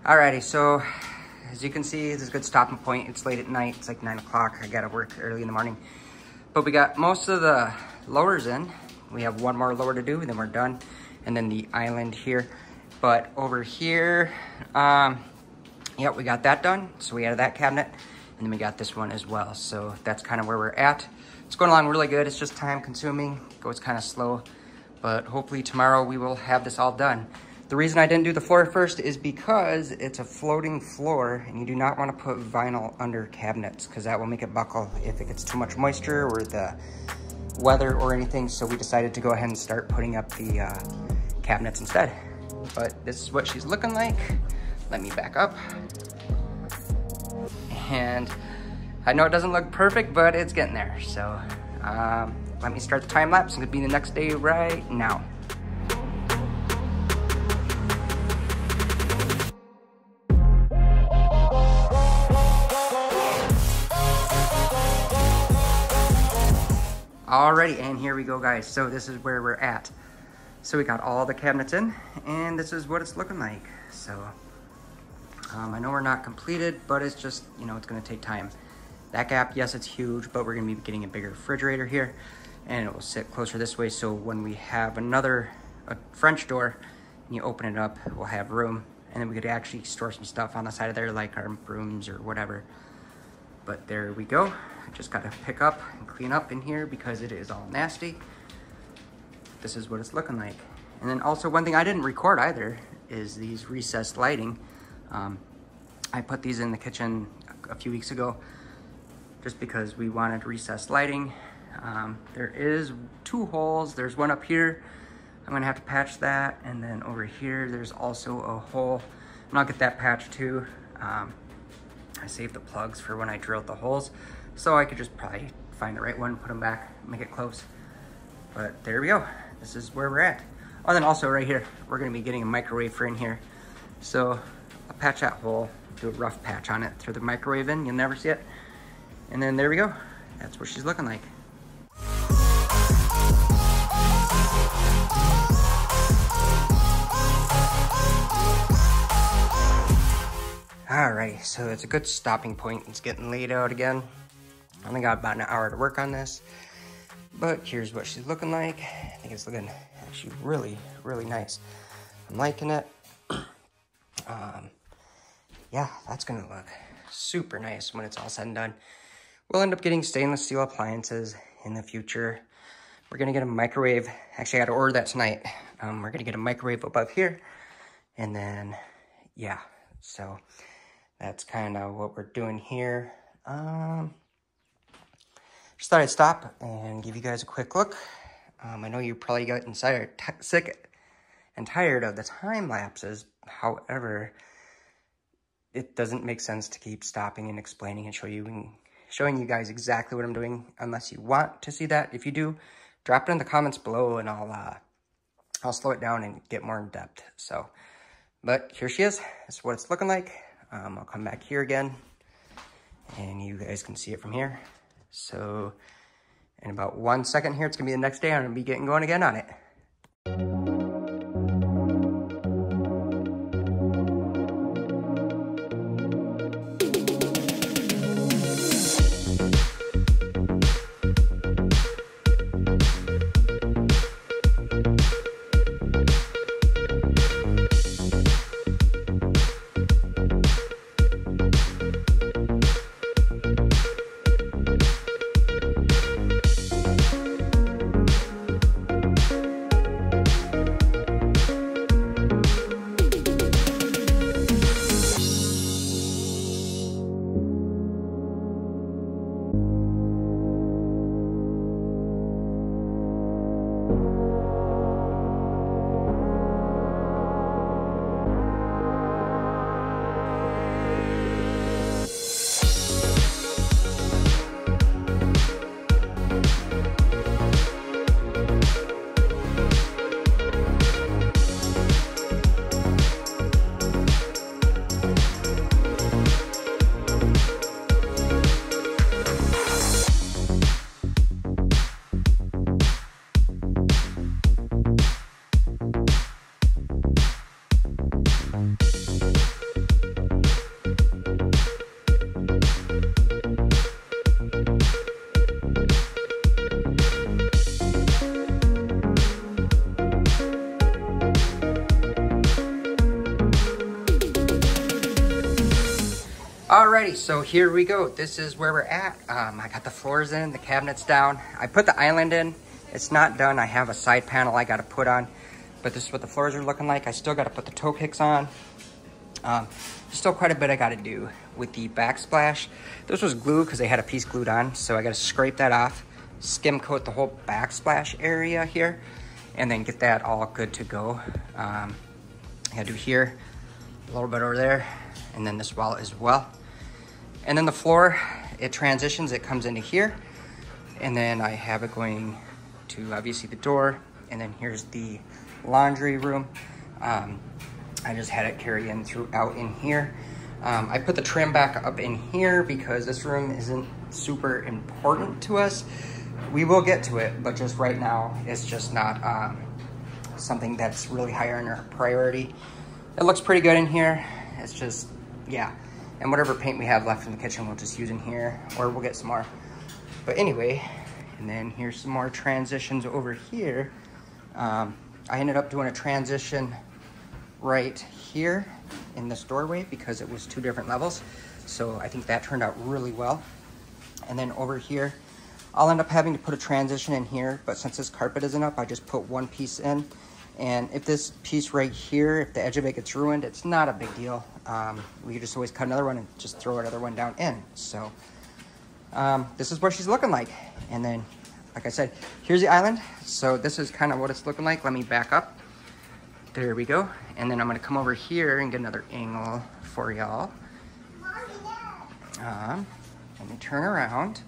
Alrighty, so as you can see, this is a good stopping point. It's late at night, it's like 9 o'clock. I gotta work early in the morning. But we got most of the lowers in. We have one more lower to do, and then we're done. And then the island here. But over here, yeah, we got that done. So we added that cabinet, and then we got this one as well. So that's kind of where we're at. It's going along really good. It's just time consuming, goes kind of slow. But hopefully tomorrow we will have this all done. The reason I didn't do the floor first is because it's a floating floor and you do not want to put vinyl under cabinets because that will make it buckle if it gets too much moisture or the weather or anything. So we decided to go ahead and start putting up the cabinets instead. But this is what she's looking like. Let me back up. And I know it doesn't look perfect, but it's getting there. So let me start the time lapse. It's gonna be the next day right now. Alrighty, and here we go, guys. So this is where we're at. So we got all the cabinets in, and this is what it's looking like. So I know we're not completed, but it's just, you know, it's gonna take time. That gap, yes, it's huge, but we're gonna be getting a bigger refrigerator here, and it will sit closer this way. So when we have a French door, and you open it up, we'll have room, and then we could actually store some stuff on the side of there, like our brooms or whatever. But there we go. I just gotta pick up and clean up in here because it is all nasty. This is what it's looking like. And then also one thing I didn't record either is these recessed lighting. I put these in the kitchen a few weeks ago just because we wanted recessed lighting. There is 2 holes. There's one up here. I'm gonna have to patch that. And then over here, there's also a hole. And I'll get that patched too. I saved the plugs for when I drilled the holes, so I could just probably find the right one, put them back, make it close. But there we go. This is where we're at. Oh, then also right here, we're gonna be getting a microwave for in here. So I'll patch that hole, do a rough patch on it, throw the microwave in, you'll never see it. And then there we go. That's what she's looking like. Alright, so it's a good stopping point. It's getting laid out again. I only got about an hour to work on this, but here's what she's looking like. I think it's looking actually really, really nice. I'm liking it. Yeah, that's gonna look super nice when it's all said and done. We'll end up getting stainless steel appliances in the future. We're gonna get a microwave. Actually, I gotta order that tonight. We're gonna get a microwave above here, and then, yeah, so that's kind of what we're doing here. Just thought I'd stop and give you guys a quick look. I know you probably got sick and tired of the time lapses. However, it doesn't make sense to keep stopping and explaining and showing you guys exactly what I'm doing unless you want to see that. If you do, drop it in the comments below and I'll slow it down and get more in depth. So, but here she is. That's what it's looking like. I'll come back here again and you guys can see it from here. So in about 1 second here, it's gonna be the next day. I'm gonna be getting going again on it. Alrighty, so here we go. This is where we're at. I got the floors in, the cabinets down. I put the island in. It's not done. I have a side panel I got to put on, but this is what the floors are looking like. I still got to put the toe kicks on. There's still quite a bit I got to do with the backsplash. This was glue because they had a piece glued on, so I got to scrape that off, skim coat the whole backsplash area here, and then get that all good to go. I got to do here, a little bit over there, and then this wall as well. And then the floor, it transitions, it comes into here, and then I have it going to obviously the door, and then here's the laundry room. I just had it carry in throughout in here. I put the trim back up in here because this room isn't super important to us. We will get to it, but just right now, it's just not something that's really higher in our priority. It looks pretty good in here. It's just, yeah. And whatever paint we have left in the kitchen, we'll just use in here, or we'll get some more. But anyway, and then here's some more transitions over here. I ended up doing a transition right here in this doorway because it was 2 different levels. So I think that turned out really well. And then over here, I'll end up having to put a transition in here, but since this carpet isn't up, I just put one piece in. And if this piece right here, if the edge of it gets ruined, it's not a big deal. We could just always cut another one and just throw another one down in. So this is what she's looking like. And then, like I said, here's the island. So this is kind of what it's looking like. Let me back up. There we go. And then I'm gonna come over here and get another angle for y'all. Let me turn around.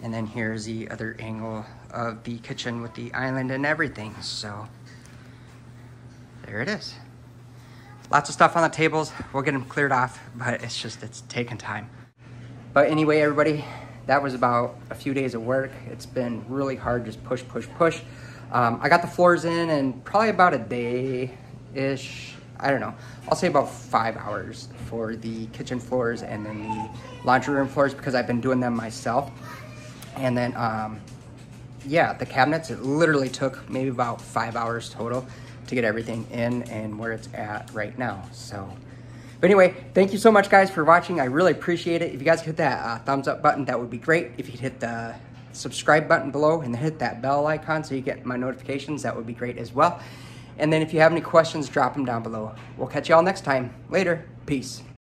And then here's the other angle of the kitchen with the island and everything. So there it is. Lots of stuff on the tables. We'll get them cleared off, but it's taking time. But anyway, everybody, that was about a few days of work. It's been really hard, just push, push, push. I got the floors in probably about a day-ish. I don't know. I'll say about 5 hours for the kitchen floors and then the laundry room floors because I've been doing them myself. And then, yeah, the cabinets, it literally took maybe about 5 hours total to get everything in and where it's at right now. So, but anyway, thank you so much, guys, for watching. I really appreciate it. If you guys could hit that thumbs up button, that would be great. If you could hit the subscribe button below and hit that bell icon so you get my notifications, that would be great as well. And then if you have any questions, drop them down below. We'll catch you all next time. Later. Peace.